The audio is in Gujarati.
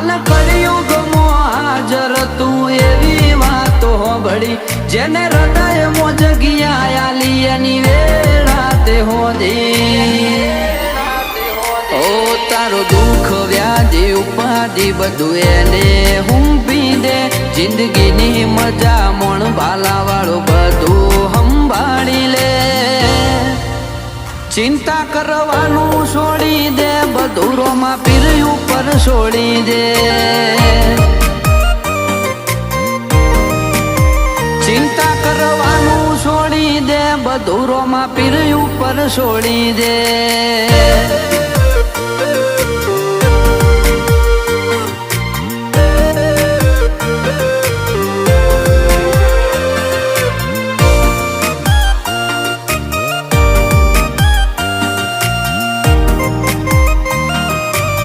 હાલ કળિયુગમો હાજર તું એવી વાતો બળી જેને હૃદયમાં જગ્યા આલી એની વેળા તે હોદી ઓ તારું દુઃખ વ્યાધિ ઉપાધિ બધું એને હુંપી દે જિંદગીની મજા મોણ ભાલા વાળું બધું સંભાળી લે ચિંતા કરવાનું છોડી દે બધું રોમા પીર ઉપર છોડી દે ચિંતા કરવાનું છોડી દે બધું રોમા પીર ઉપર છોડી દે